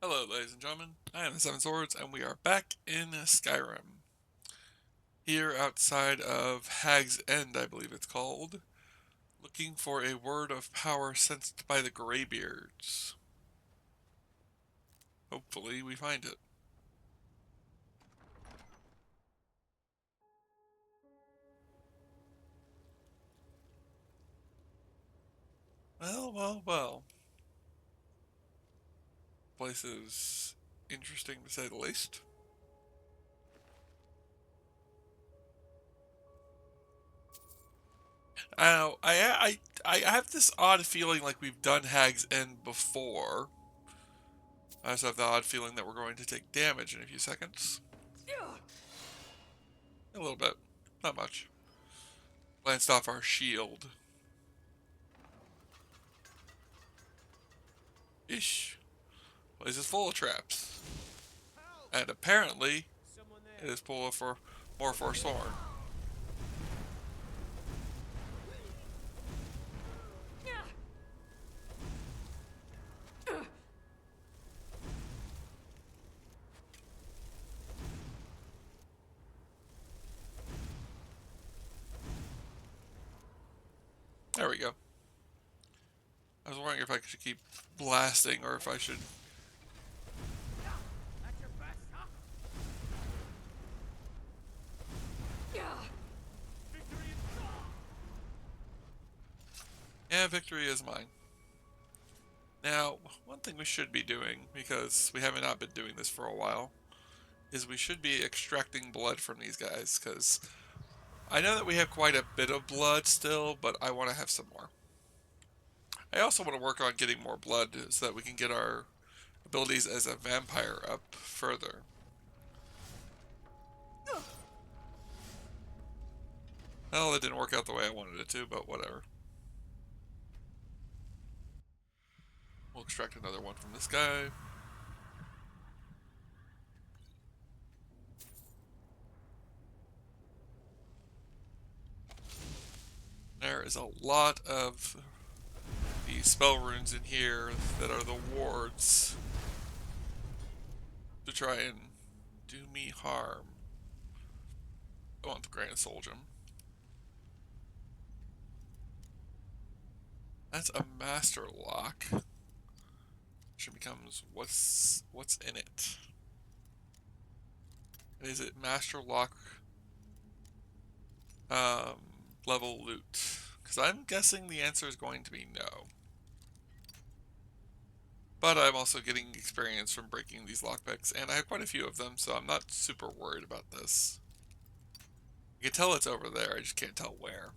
Hello, ladies and gentlemen. I am the Seven Swords, and we are back in Skyrim. Here outside of Hag's End, I believe it's called, looking for a word of power sensed by the Greybeards. Hopefully, we find it. Well, well, well. Place is interesting to say the least. I have this odd feeling like we've done Hag's End before. I just have the odd feeling that we're going to take damage in a few seconds. A little bit. Not much. Glanced off our shield. Ish. Place is full of traps. And apparently, it is full of more Forsworn. There we go. I was wondering if I should keep blasting or if I should... Yeah, victory is mine. Now, one thing we should be doing, because we haven't not been doing this for a while, is we should be extracting blood from these guys, because I know that we have quite a bit of blood still, but I want to have some more. I also want to work on getting more blood so that we can get our abilities as a vampire up further. Well, it didn't work out the way I wanted it to, but whatever. We'll extract another one from this guy. There is a lot of the spell runes in here that are the wards to try and do me harm. I want the Grand Soul Gem. That's a Master Lock. Which becomes what's in it. Is it Master Lock um, level loot? Because I'm guessing the answer is going to be no. But I'm also getting experience from breaking these lockpicks, and I have quite a few of them, so I'm not super worried about this. I can tell it's over there, I just can't tell where.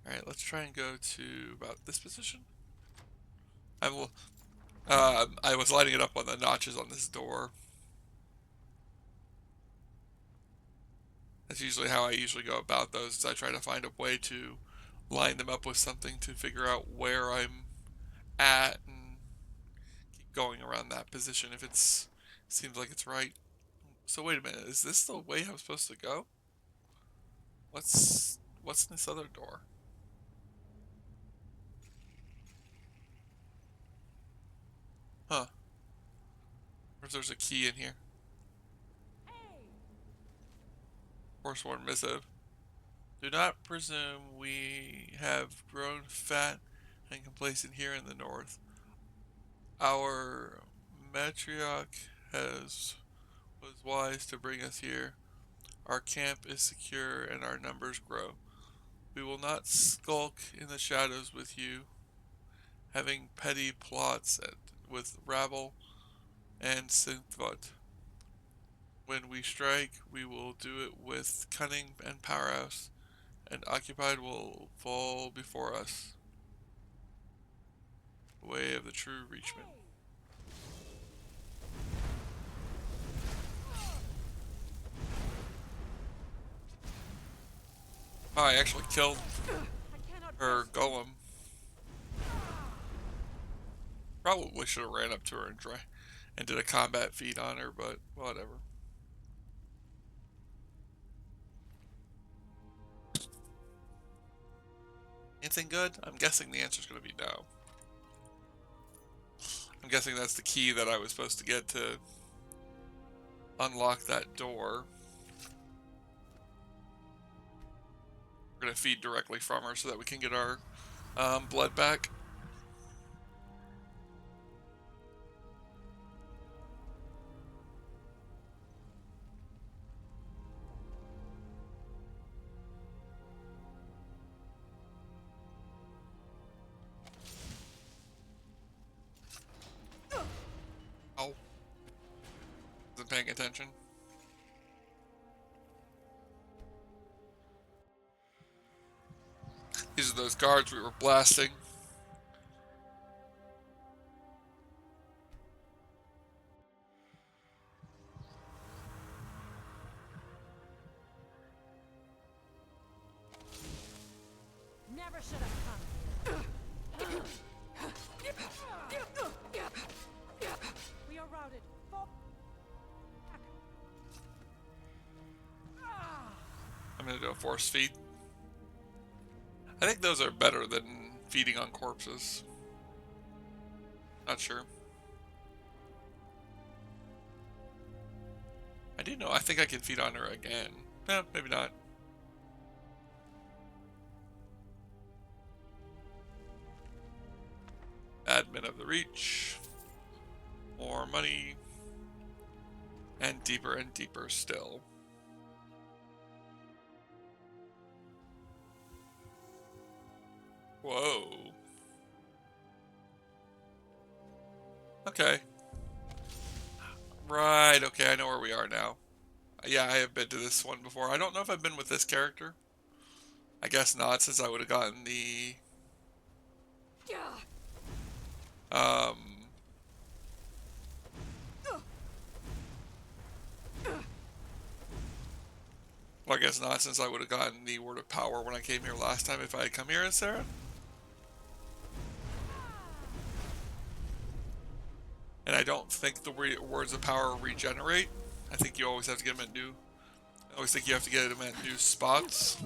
Alright, let's try and go to about this position. I was lighting it up on the notches on this door. That's usually how I usually go about those, is I try to find a way to line them up with something to figure out where I'm at and keep going around that position if it's seems like it's right. So wait a minute, is this the way I'm supposed to go? What's in this other door? Huh. Or if there's a key in here. Forsworn missive. Do not presume we have grown fat and complacent here in the north. Our matriarch was wise to bring us here. Our camp is secure and our numbers grow. We will not skulk in the shadows with you, having petty plots with rabble and Synthvot. When we strike, we will do it with cunning and powerhouse, and occupied will fall before us. The way of the true Reachman. Oh, I actually killed her golem. Probably should have ran up to her and did a combat feat on her, but whatever. Anything good? I'm guessing the answer is going to be no. I'm guessing that's the key that I was supposed to get to unlock that door. We're going to feed directly from her so that we can get our blood back. Oh. Wasn't paying attention. These are those guards we were blasting. Never should have come. We are routed. Fall back. I'm going to do a force feed. I think those are better than feeding on corpses. Not sure. I do know. I think I can feed on her again. No, maybe not. Admin of the Reach. More money. And deeper still. Whoa. Okay. Right, okay, I know where we are now. Yeah, I have been to this one before. I don't know if I've been with this character. I guess not, since I would have gotten the... Well, I guess not, since I would have gotten the Word of Power when I came here last time if I had come here as Sarah. And I don't think the Words of Power regenerate. I think you always have to get them at new... I always think you have to get them at new spots.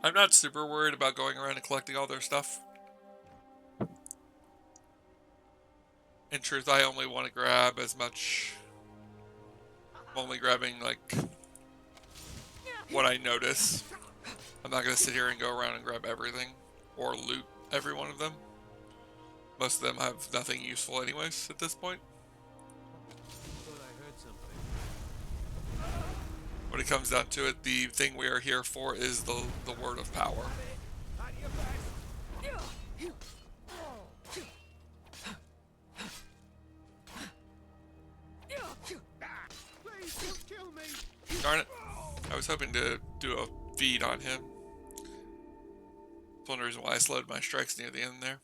I'm not super worried about going around and collecting all their stuff. In truth, I only want to grab as much... I'm only grabbing, like, what I notice. I'm not going to sit here and go around and grab everything, or loot every one of them. Most of them have nothing useful anyways, at this point. When it comes down to it, the thing we are here for is the Word of Power. Darn it. I was hoping to do a feed on him. That's one reason why I slowed my strikes near the end there.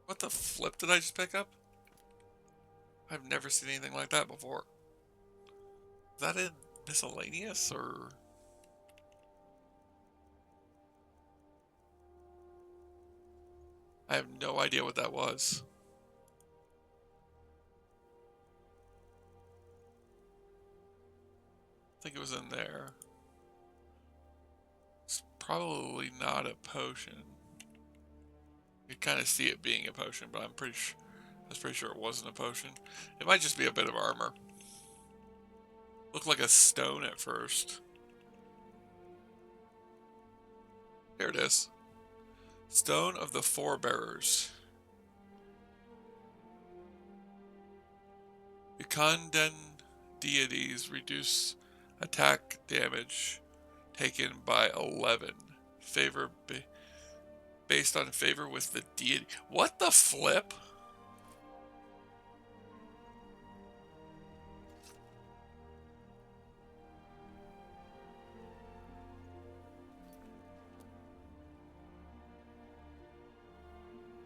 What the flip did I just pick up? I've never seen anything like that before. Is that in miscellaneous or... I have no idea what that was. I think it was in there. It's probably not a potion. You kind of see it being a potion, but I was pretty sure it wasn't a potion. It might just be a bit of armor. Looked like a stone at first. Here it is. Stone of the Forebearers. Ugandan deities reduce attack damage taken by 11. Favor Based on favor with the deity. What the flip?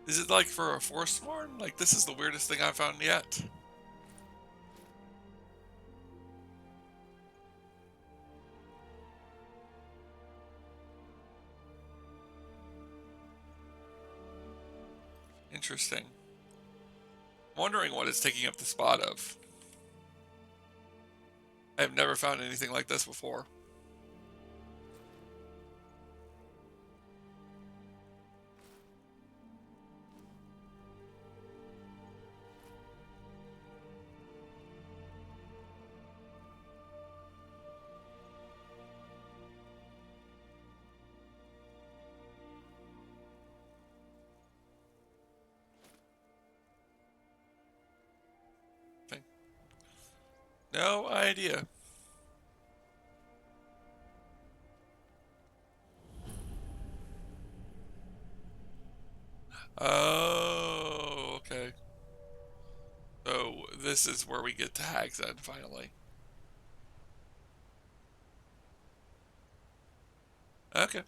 Is it like for a Forsworn? Like, this is the weirdest thing I've found yet. Interesting. I'm wondering what it's taking up the spot of. I've never found anything like this before. No idea. Oh, okay. So this is where we get to Hag's End finally. Okay.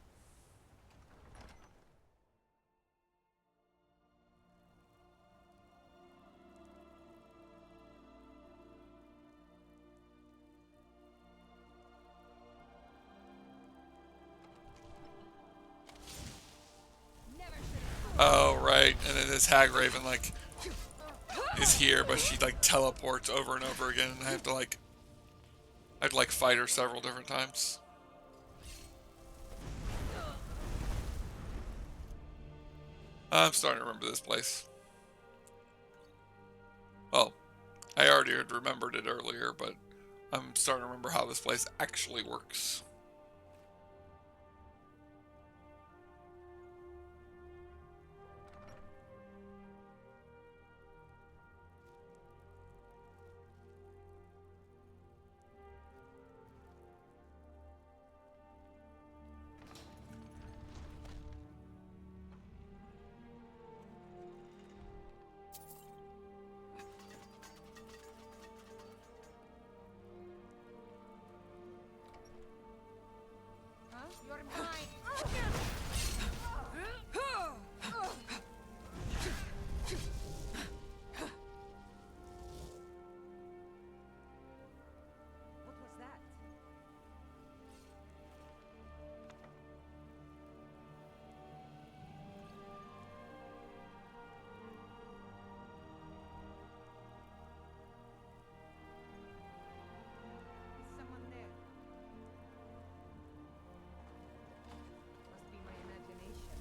Oh, right. And then this Hag Raven, like, is here, but she, like, teleports over and over again, and I have to, like, fight her several different times. I'm starting to remember this place. Well, I already had remembered it earlier, but I'm starting to remember how this place actually works. Huh? You're mine. What was that? Is someone there? Must be my imagination.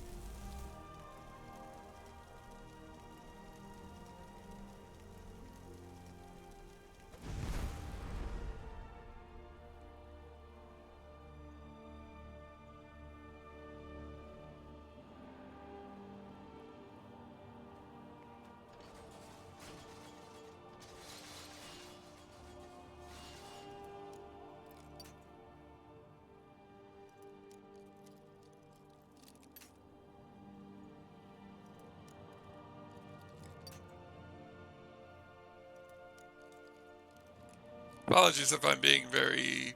Apologies if I'm being very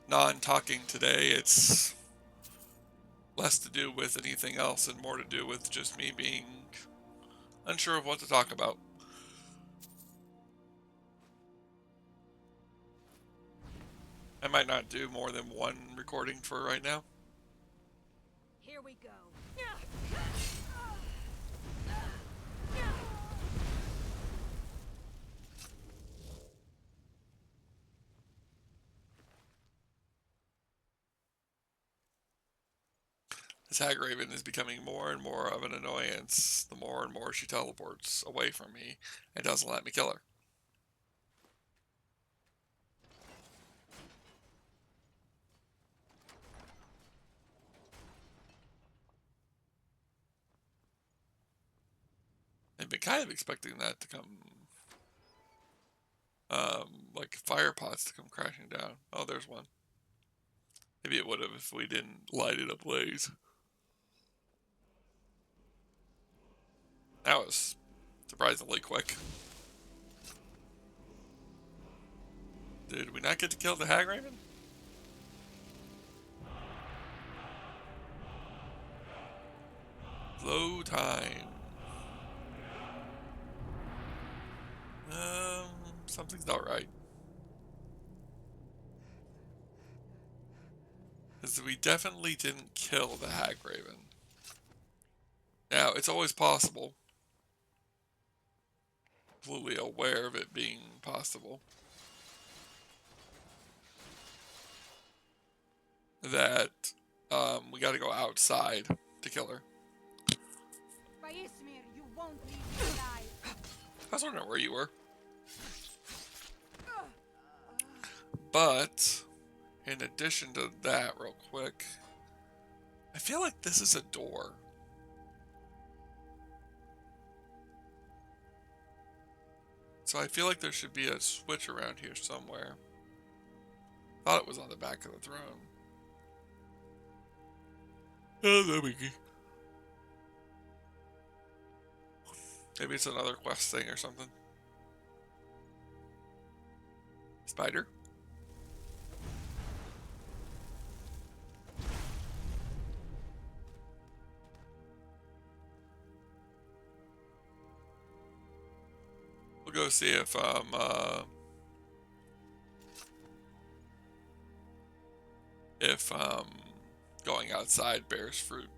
non-talking today. It's less to do with anything else and more to do with just me being unsure of what to talk about. I might not do more than one recording for right now. Here we go. This Hag Raven is becoming more and more of an annoyance the more and more she teleports away from me and doesn't let me kill her. I've been kind of expecting that to come, like fire pots to come crashing down. Oh, there's one. Maybe it would have if we didn't light it ablaze. That was surprisingly quick. Did we not get to kill the Hag Raven? Slow time. Something's not right. Because we definitely didn't kill the Hag Raven. Now, it's always possible. Completely aware of it being possible. That we gotta go outside to kill her. By Ismir, you won't leave me alive. I was wondering where you were. But, in addition to that, real quick, I feel like this is a door. So I feel like there should be a switch around here somewhere. Thought it was on the back of the throne. Oh, that wiki. Maybe it's another quest thing or something. Spider? We'll go see if going outside bears fruit.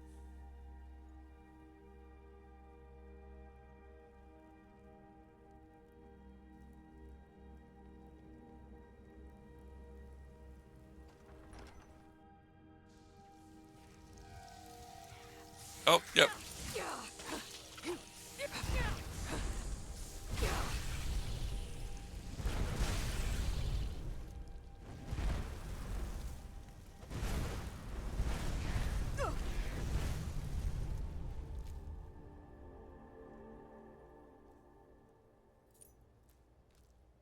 Oh, yep.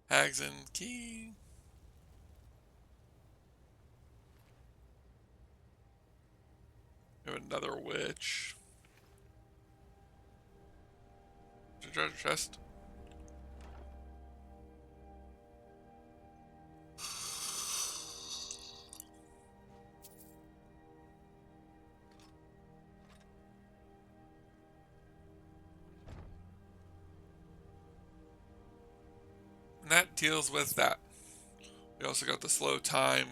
Hags and key. We have another witch. Is there a treasure chest? And that deals with that. We also got the slow time.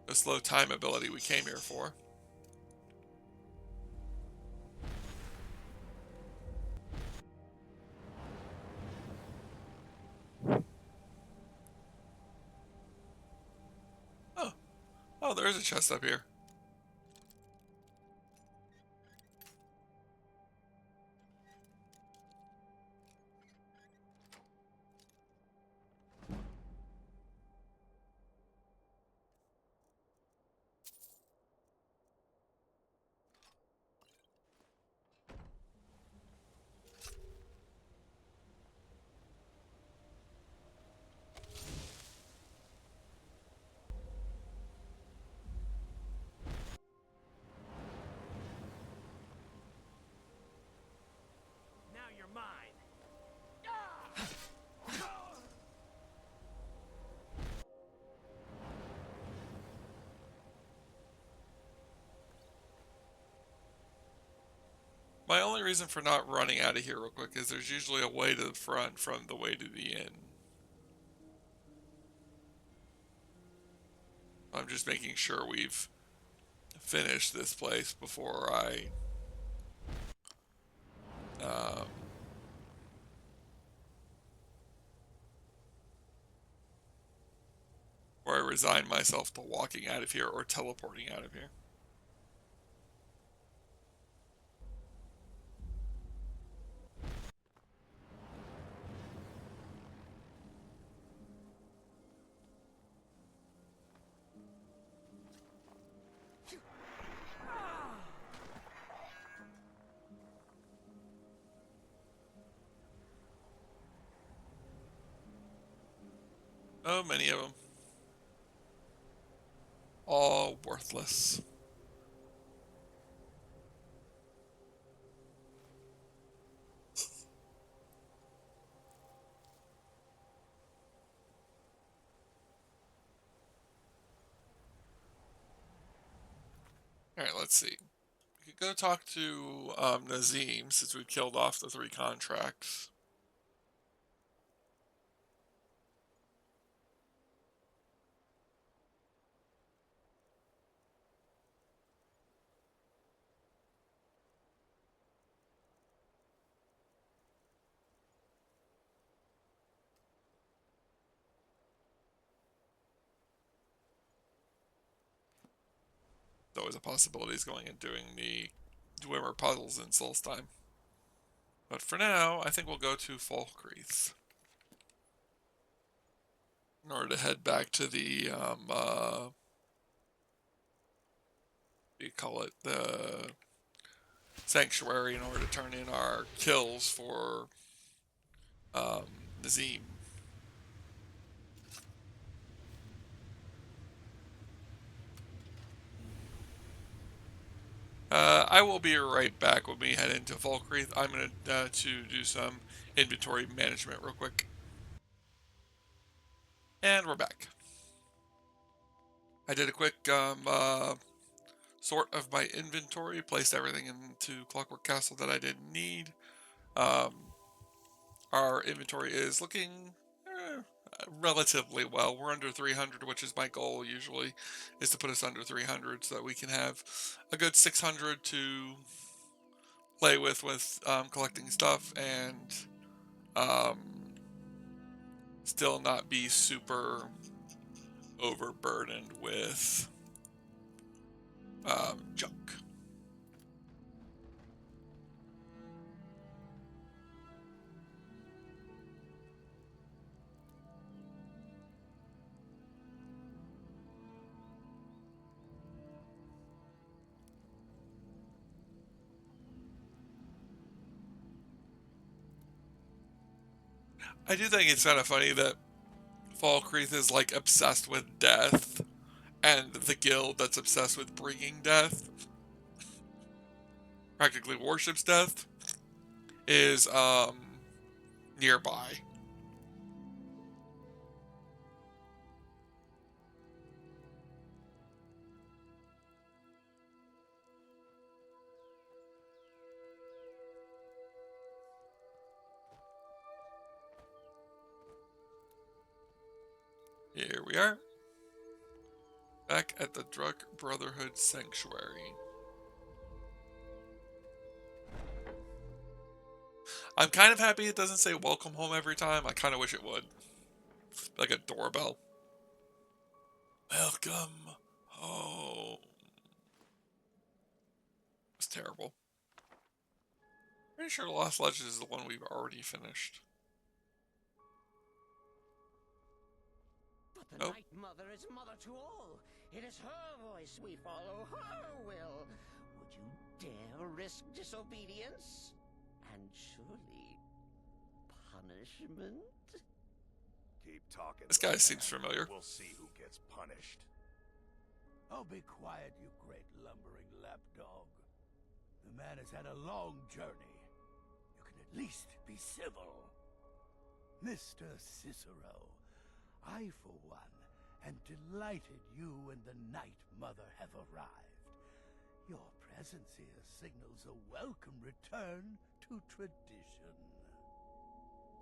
The slow time ability we came here for. Oh, oh, there is a chest up here. Now you're mine. My only reason for not running out of here real quick is there's usually a way to the front from the way to the inn. I'm just making sure we've finished this place before um, I resign myself to walking out of here or teleporting out of here. Oh, many of them. All worthless. let's see. We could go talk to Nazim since we've killed off the 3 contracts. There's always a possibility of going and doing the Dwemer puzzles in Solstheim. But for now, I think we'll go to Falkreath in order to head back to the, what do you call it, the Sanctuary in order to turn in our kills for Nazim. I will be right back when we head into Falkreath. I'm going to do some inventory management real quick. And we're back. I did a quick sort of my inventory, placed everything into Clockwork Castle that I didn't need. Our inventory is looking relatively well. We're under 300, which is my goal usually, is to put us under 300 so that we can have a good 600 to play with collecting stuff and still not be super overburdened with junk. I do think it's kind of funny that Falkreath is like obsessed with death, and the guild that's obsessed with bringing death, practically worships death, is nearby. Here we are, back at the Drug Brotherhood Sanctuary. I'm kind of happy it doesn't say welcome home every time. I kind of wish it would. Like a doorbell. Welcome home. It's terrible. Pretty sure the Lost Legend is the one we've already finished. But the Night Mother is mother to all. It is her voice we follow, her will. Would you dare risk disobedience? And surely punishment? Keep talking. This guy seems familiar. We'll see who gets punished. Oh, be quiet, you great lumbering lapdog. The man has had a long journey. You can at least be civil. Mr. Cicero, I, for one, am delighted you and the Night Mother have arrived. Your presence here signals a welcome return to tradition.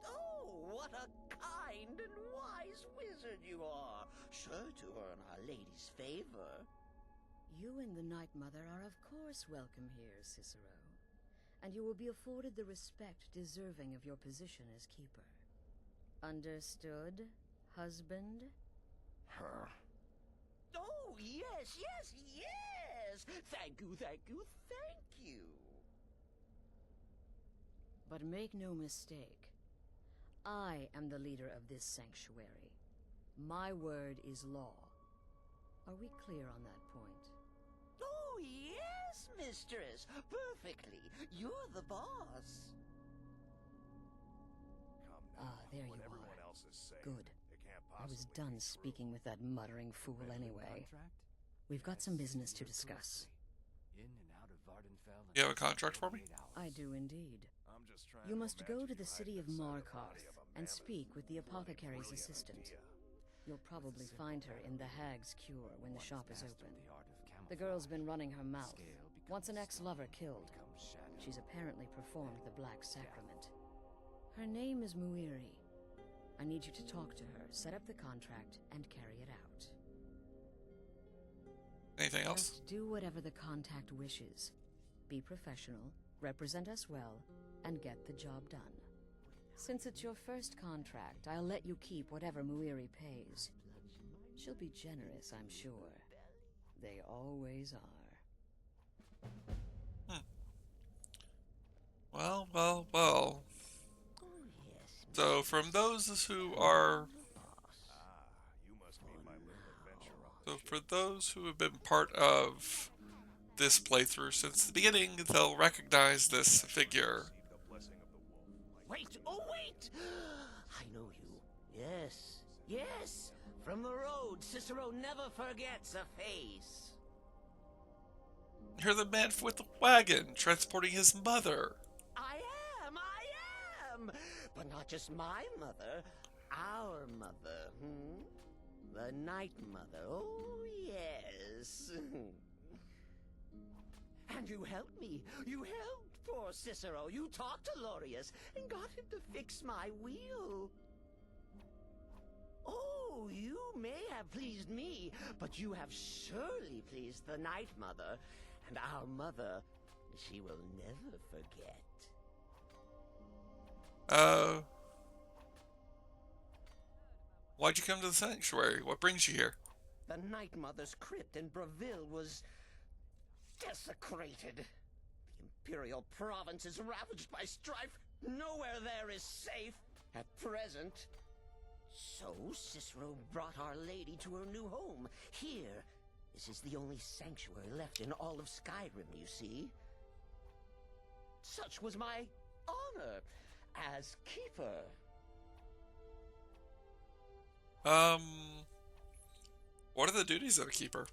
Oh, what a kind and wise wizard you are! Sure to earn Our Lady's favor. You and the Night Mother are of course welcome here, Cicero. And you will be afforded the respect deserving of your position as keeper. Understood, husband? Her. Oh, yes, yes, yes! Thank you, thank you, thank you! But make no mistake. I am the leader of this sanctuary. My word is law. Are we clear on that point? Oh, yes, mistress! Perfectly! You're the boss! Come now. There you what everyone are. else is saying. Good. It can't I was possibly done be true. speaking with that muttering fool anyway. We've got some business to discuss. You have a contract for me? I do indeed. I'm just trying You to must go imagine to the you city hiding of inside the Markarth body of a and mammoth. speak with the apothecary's Brilliant assistant. idea. You'll probably find her in the Hag's Cure when the shop is open. The girl's been running her mouth. Once an ex-lover killed, she's apparently performed the Black Sacrament. Her name is Muiri. I need you to talk to her, set up the contract, and carry it out. Anything else? Just do whatever the contact wishes. Be professional, represent us well, and get the job done. Since it's your first contract, I'll let you keep whatever Muiri pays. She'll be generous, I'm sure. They always are. Well, well, well. So, from those who are... You must be my little adventurer. So, for those who have been part of this playthrough since the beginning, they'll recognize this figure. Receive the blessing of the wolf. Wait, oh wait! I know you. Yes, yes! From the road, Cicero never forgets a face. You're the man with the wagon, transporting his mother. I am! But not just my mother, our mother, The Night Mother, oh yes. And you helped me. You helped poor Cicero. You talked to Lorius and got him to fix my wheel. Oh, you may have pleased me, but you have surely pleased the Night Mother. And our mother, she will never forget. Why'd you come to the sanctuary? What brings you here? The Night Mother's crypt in Breville was desecrated. The Imperial province is ravaged by strife. Nowhere there is safe at present. So Cicero brought Our Lady to her new home. Here, this is the only sanctuary left in all of Skyrim, you see. Such was my honor as keeper. What are the duties of a keeper?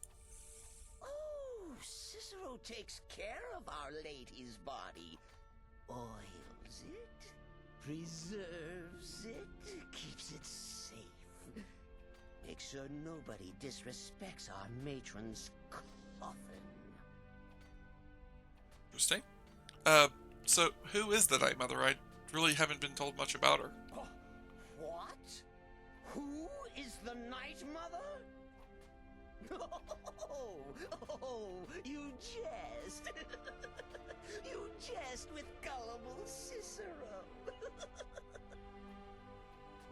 Oh, Cicero takes care of Our Lady's body. Oils it, preserves it, keeps it safe. Makes sure nobody disrespects our matron's coffin. Interesting. So who is the Night Mother? I really haven't been told much about her. Oh, what? Who is the Night Mother? Oh, you jest. You jest with gullible Cicero.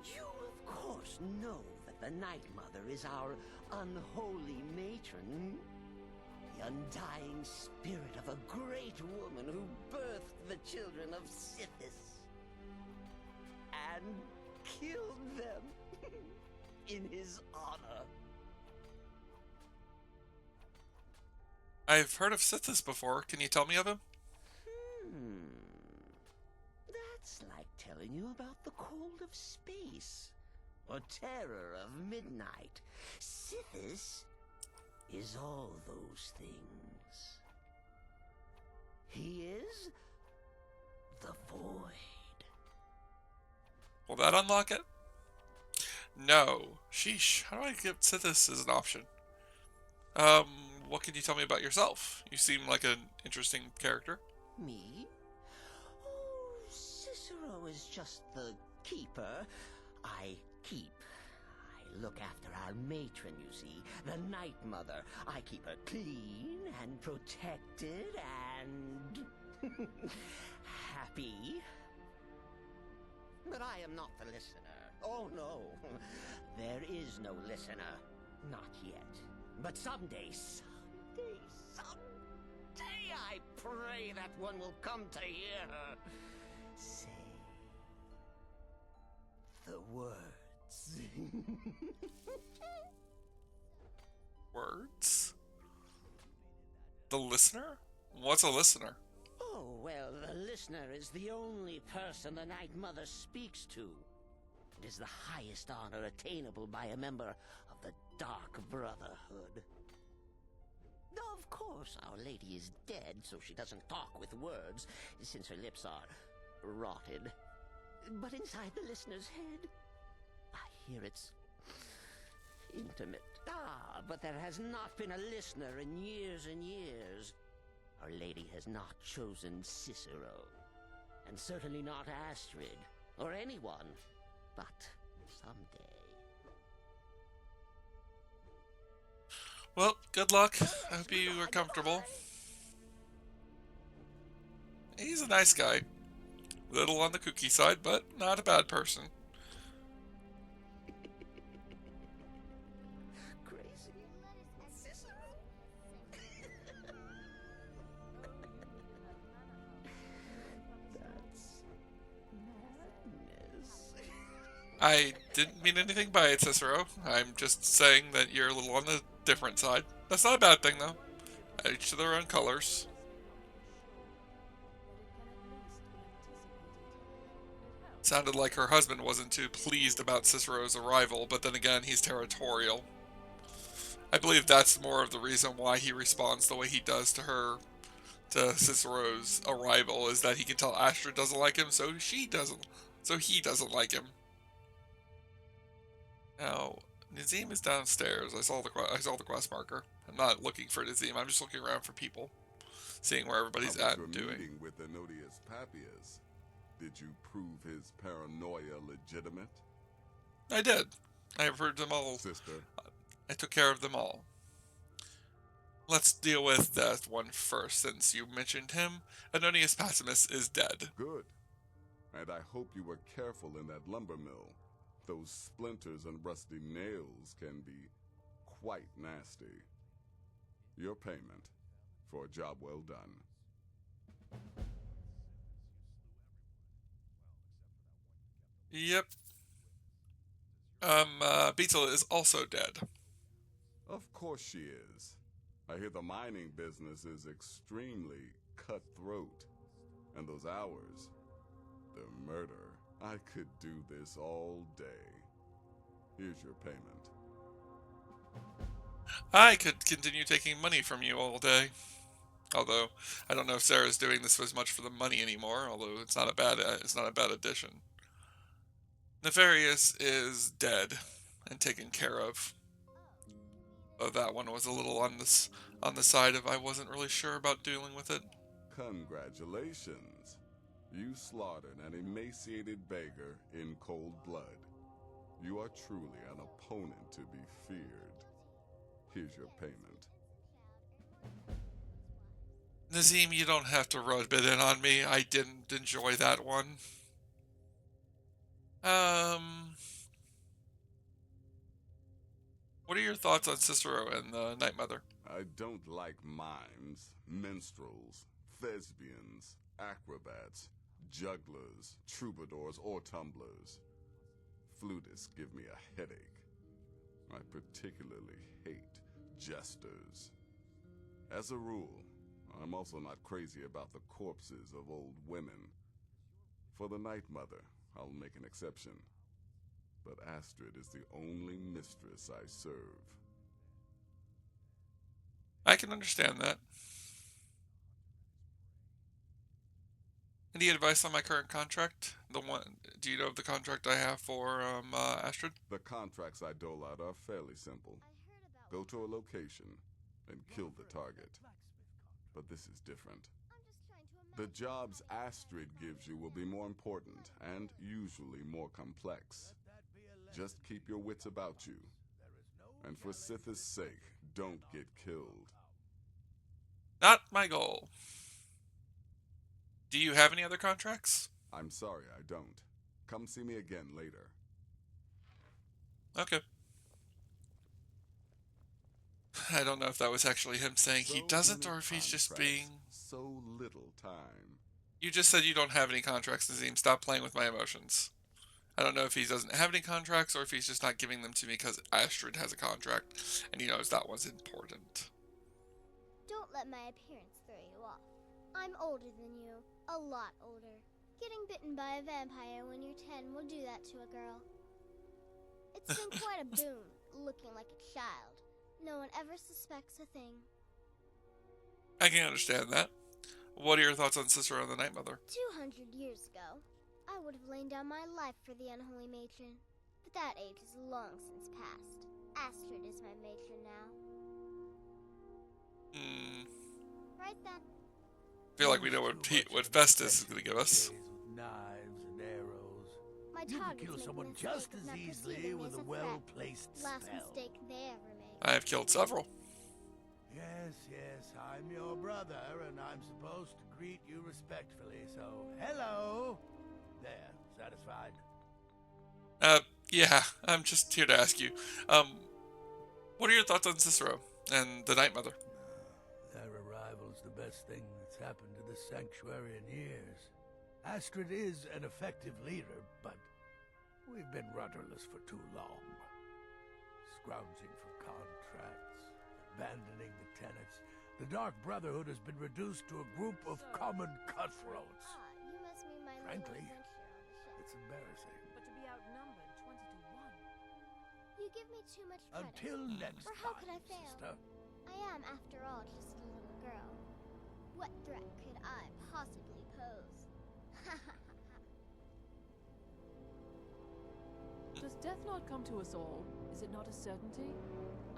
You, of course, know that the Night Mother is our unholy matron. The undying spirit of a great woman who birthed the children of Sithis. And killed them in his honor. I've heard of Sithis before. Can you tell me of him? That's like telling you about the cold of space, or terror of midnight. Sithis is all those things. He is the void. Will that unlock it? No. Sheesh. How do I get Sithis as an option? What can you tell me about yourself? You seem like an interesting character. Me? Oh, Cicero is just the keeper. I keep. I look after our matron, you see, the Night Mother. I keep her clean and protected and happy. But I am not the listener. Oh, no. There is no listener. Not yet. But someday, I pray that one will come to hear her say the words. Words? The listener? What's a listener? Oh, well, the listener is the only person the Night Mother speaks to. It is the highest honor attainable by a member of the Dark Brotherhood. Of course, Our Lady is dead, so she doesn't talk with words, since her lips are rotted. But inside the listener's head, I hear its intimate. Ah, but there has not been a listener in years and years. Our Lady has not chosen Cicero. And certainly not Astrid, or anyone. But someday. Well, good luck. I hope you are comfortable. He's a nice guy. Little on the kooky side, but not a bad person. Crazy. Cicero? That's madness. I didn't mean anything by it, Cicero. I'm just saying that you're a little on the different side. That's not a bad thing, though. Each to their own colors. Sounded like her husband wasn't too pleased about Cicero's arrival, but then again, he's territorial. I believe that's more of the reason why he responds the way he does to her, to Cicero's arrival, is that he can tell Astrid doesn't like him, so he doesn't like him. Now, Nazim is downstairs. I saw the quest marker. I'm not looking for Nazim. I'm just looking around for people, seeing where everybody's at and doing. Meeting with Ennodius Papias. Did you prove his paranoia legitimate? I did. I have heard them all. Sister. I took care of them all. Let's deal with that one first, since you mentioned him. Ennodius Papias is dead. Good. And I hope you were careful in that lumber mill. Those splinters and rusty nails can be quite nasty. Your payment for a job well done. Yep. Beetle is also dead. Of course she is. I hear the mining business is extremely cutthroat. And those hours, the murder. I could do this all day. Here's your payment. I could continue taking money from you all day. Although, I don't know if Sarah's doing this as much for the money anymore, although it's not a bad addition. Nefarious is dead and taken care of. Though that one was a little on the side of I wasn't really sure about dealing with it. Congratulations. You slaughtered an emaciated beggar in cold blood. You are truly an opponent to be feared. Here's your payment. Nazim, you don't have to rub it in on me. I didn't enjoy that one. What are your thoughts on Cicero and the Night Mother? I don't like mimes, minstrels, thespians, acrobats, jugglers, troubadours, or tumblers. Flutists give me a headache. I particularly hate jesters. As a rule, I'm also not crazy about the corpses of old women. For the Night Mother, I'll make an exception. But Astrid is the only mistress I serve. I can understand that. Any advice on my current contract? Do you know of the contract I have for Astrid? The contracts I dole out are fairly simple. Go to a location and kill the target. But this is different. The jobs Astrid gives you will be more important and usually more complex. Just keep your wits about you. And for Sith's sake, don't get killed. Not my goal. Do you have any other contracts? I'm sorry, I don't. Come see me again later. Okay. I don't know if that was actually him saying he So doesn't, many or if he's just contracts, being... So little time. You just said you don't have any contracts, Nazim. Stop playing with my emotions. I don't know if he doesn't have any contracts, or if he's just not giving them to me because Astrid has a contract, and he knows that one's important. Don't let my appearance throw you off. I'm older than you. A lot older. Getting bitten by a vampire when you're 10 will do that to a girl. It's been quite a boon, looking like a child. No one ever suspects a thing. I can understand that. What are your thoughts on Cicero and the Night Mother? 200 years ago, I would have lain down my life for the unholy matron. But that age is long since past. Astrid is my matron now. Right then. Feel like we know what Festus is going to give us. With knives and arrows. My You can targets kill make the someone mistake just of as not easily perceiving me with as a threat. well-placed Last spell. mistake they ever made. I have killed several. Yes, I'm your brother, and I'm supposed to greet you respectfully, so hello! There, satisfied? Yeah, I'm just here to ask you. What are your thoughts on Cicero and the Night Mother? Their arrival's the best thing that's happened to this sanctuary in years. Astrid is an effective leader, but we've been rudderless for too long. Scrounging for contracts, abandoning the tenants. The Dark Brotherhood has been reduced to a group of common cutthroats. You must mean my Frankly, little adventure on the shelf. it's embarrassing. But to be outnumbered 20 to 1. You give me too much credit. Until next Or how time, could I fail? sister. I am, after all, just a little girl. What threat could I possibly pose? Does death not come to us all? Is it not a certainty?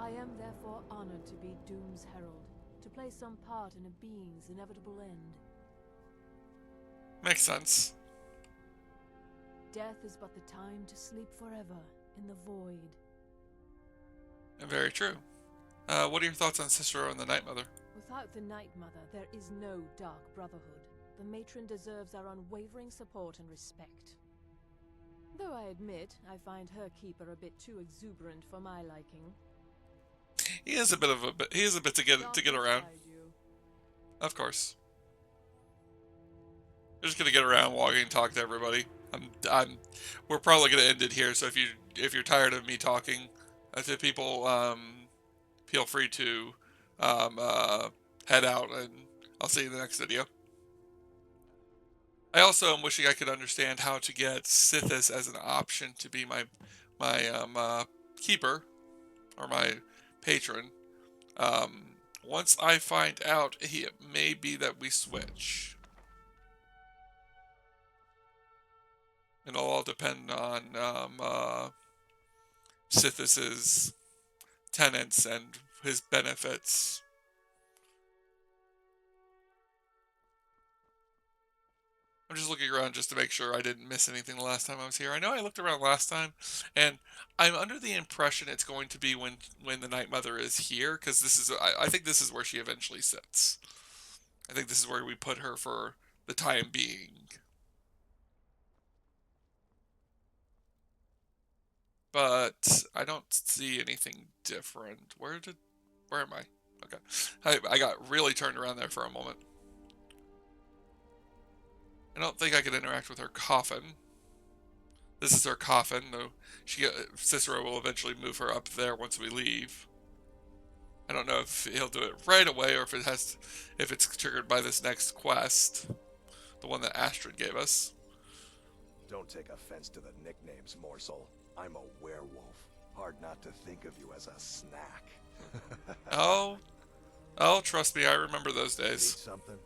I am therefore honored to be Doom's herald, to play some part in a being's inevitable end. Makes sense. Death is but the time to sleep forever in the void. And very true. What are your thoughts on Cicero and the Night Mother? Without the Night Mother, there is no Dark Brotherhood. The matron deserves our unwavering support and respect. Though I admit, I find her keeper a bit too exuberant for my liking. He is a bit to get around. Guide you. Of course. We're just gonna get around, walking, and talk to everybody. We're probably gonna end it here. So if you're tired of me talking to people, feel free to head out, and I'll see you in the next video. I also am wishing I could understand how to get Sithis as an option to be my keeper or my patron. Once I find out, it may be that we switch. It'll all depend on Sithis's tenants and his benefits. I'm just looking around just to make sure I didn't miss anything the last time I was here. I know I looked around last time, and I'm under the impression it's going to be when the Night Mother is here, because I think this is where she eventually sits. I think this is where we put her for the time being. But I don't see anything different. Where am I? Okay. I got really turned around there for a moment. I don't think I could interact with her coffin. This is her coffin, though Cicero will eventually move her up there once we leave. I don't know if he'll do it right away or if it's triggered by this next quest, the one that Astrid gave us. Don't take offense to the nicknames, morsel. I'm a werewolf. Hard not to think of you as a snack. Oh, trust me, I remember those Need days. something?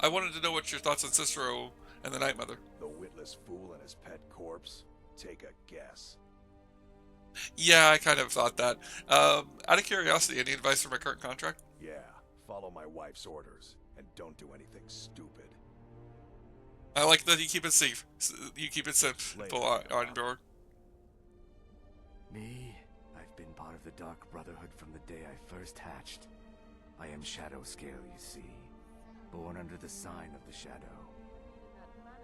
I wanted to know what your thoughts on Cicero and the Night Mother. The witless fool and his pet corpse? Take a guess. Yeah, I kind of thought that. Out of curiosity, any advice for my current contract? Yeah, follow my wife's orders, and don't do anything stupid. I like that you keep it safe. You keep it simple on board. Me? I've been part of the Dark Brotherhood from the day I first hatched. I am Shadow Scale, you see. Born under the sign of the Shadow.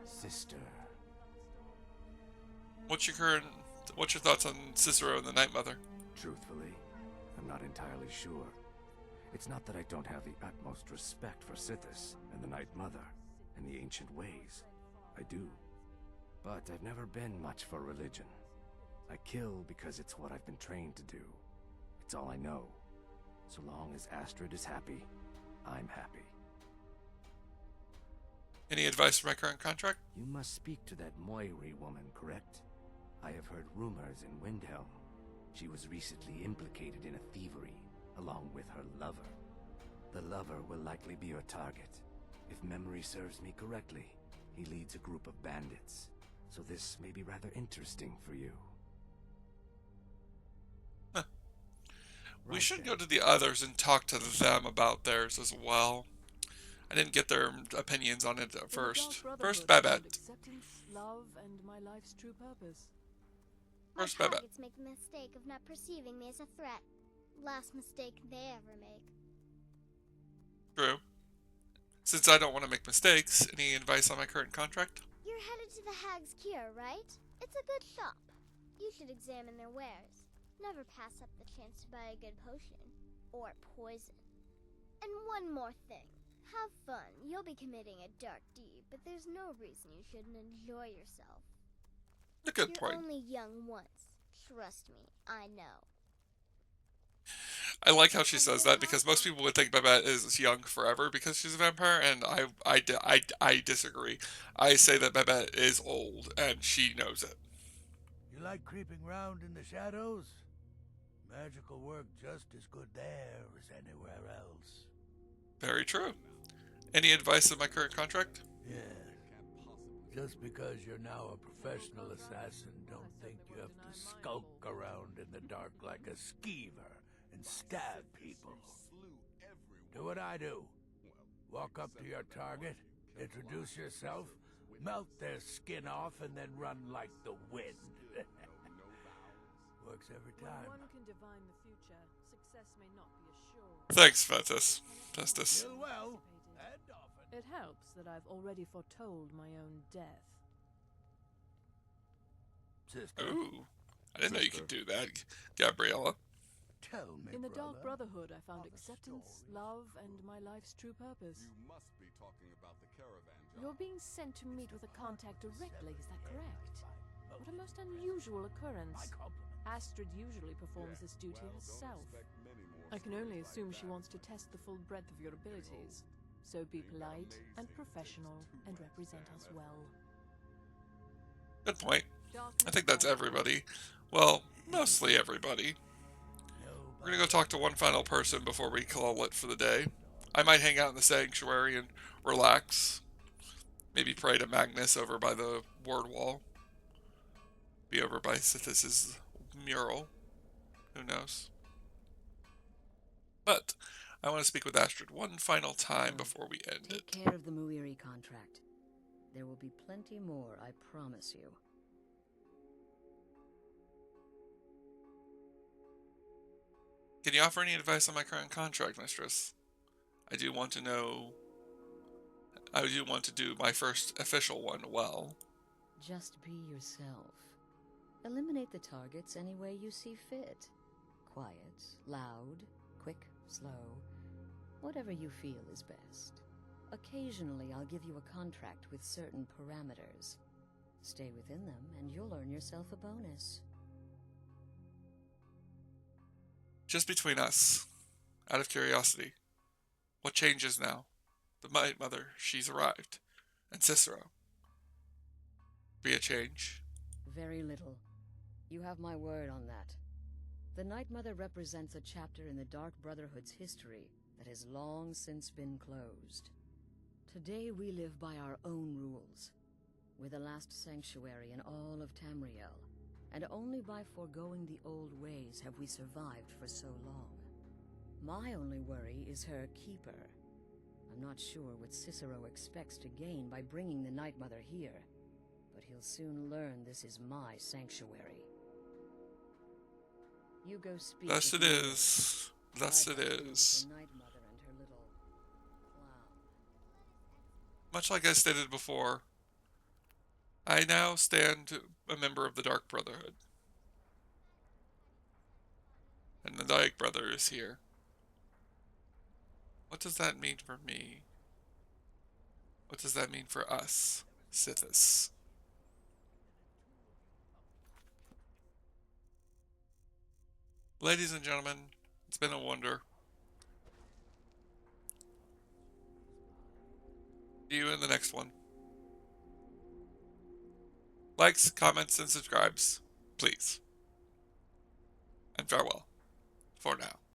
Sister. What's your thoughts on Cicero and the Night Mother? Truthfully, I'm not entirely sure. It's not that I don't have the utmost respect for Sithis and the Night Mother and the ancient ways. I do. But I've never been much for religion. I kill because it's what I've been trained to do. It's all I know. So long as Astrid is happy, I'm happy. Any advice for my current contract? You must speak to that Moiri woman, correct? I have heard rumors in Windhelm. She was recently implicated in a thievery, along with her lover. The lover will likely be your target. If memory serves me correctly, he leads a group of bandits. so this may be rather interesting for you. We should go to the others and talk to them about theirs as well. I didn't get their opinions on it at first. First, Babette. Acceptance, love, and my life's true purpose. First, My Babette. targets make the mistake of not perceiving me as a threat. Last mistake they ever make. True. Since I don't want to make mistakes, any advice on my current contract? You're headed to the Hag's Cure, right? It's a good shop. You should examine their wares. Never pass up the chance to buy a good potion. Or poison. And one more thing. Have fun. You'll be committing a dark deed, but there's no reason you shouldn't enjoy yourself. A good You're point. only young once. Trust me, I know. I like how she says that because most people would think Babette is young forever because she's a vampire, and I disagree. I say that Babette is old, and she knows it. You like creeping round in the shadows? Magical work just as good there as anywhere else. Very true. Any advice on my current contract? Yeah. Just because you're now a professional assassin, don't think you have to skulk around in the dark like a skeever and stab people. Do what I do. Walk up to your target, introduce yourself, melt their skin off, and then run like the wind. Works every When time. one can divine the future, success may not be assured. Thanks, Festus. Still well, and often. It helps that I've already foretold my own death. Sister, Ooh, I didn't know you could do that, Gabriella. tell me, In the Dark brother. Brotherhood, I found How the acceptance, story love, and my life's true purpose. You must be talking about the caravan job. You're being sent to meet with a contact directly, is that correct? What a most unusual occurrence. My compliment. Astrid usually performs this duty herself. I can only assume she wants to test the full breadth of your abilities. So be polite and professional and represent us well. Good point. I think that's everybody. Well, mostly everybody. We're gonna go talk to one final person before we call it for the day. I might hang out in the sanctuary and relax. Maybe pray to Magnus over by the ward wall. Be over by Sithis' mural. Who knows? But I want to speak with Astrid one final time before we end Take it. care of the Muiri contract. There will be plenty more, I promise you. Can you offer any advice on my current contract, mistress? I do want to know. I do want to do my first official one well. Just be yourself. Eliminate the targets any way you see fit. Quiet, loud, quick, slow. Whatever you feel is best. Occasionally, I'll give you a contract with certain parameters. Stay within them, and you'll earn yourself a bonus. Just between us, out of curiosity, what changes now? The Night Mother, she's arrived, and Cicero. Be a change? Very little. You have my word on that. The Night Mother represents a chapter in the Dark Brotherhood's history that has long since been closed. Today we live by our own rules. We're the last sanctuary in all of Tamriel, and only by foregoing the old ways have we survived for so long. My only worry is her keeper. I'm not sure what Cicero expects to gain by bringing the Night Mother here, but he'll soon learn this is my sanctuary. You go speak. Thus with it Muiri. is. Thus I'd it like to deal with is. the Night Mother and her little clown. Much like I stated before, I now stand a member of the Dark Brotherhood. And the Dark Brother is here. What does that mean for me? What does that mean for us, Sithis? Ladies and gentlemen, it's been a wonder. See you in the next one. Likes, comments, and subscribes, please. And farewell. For now.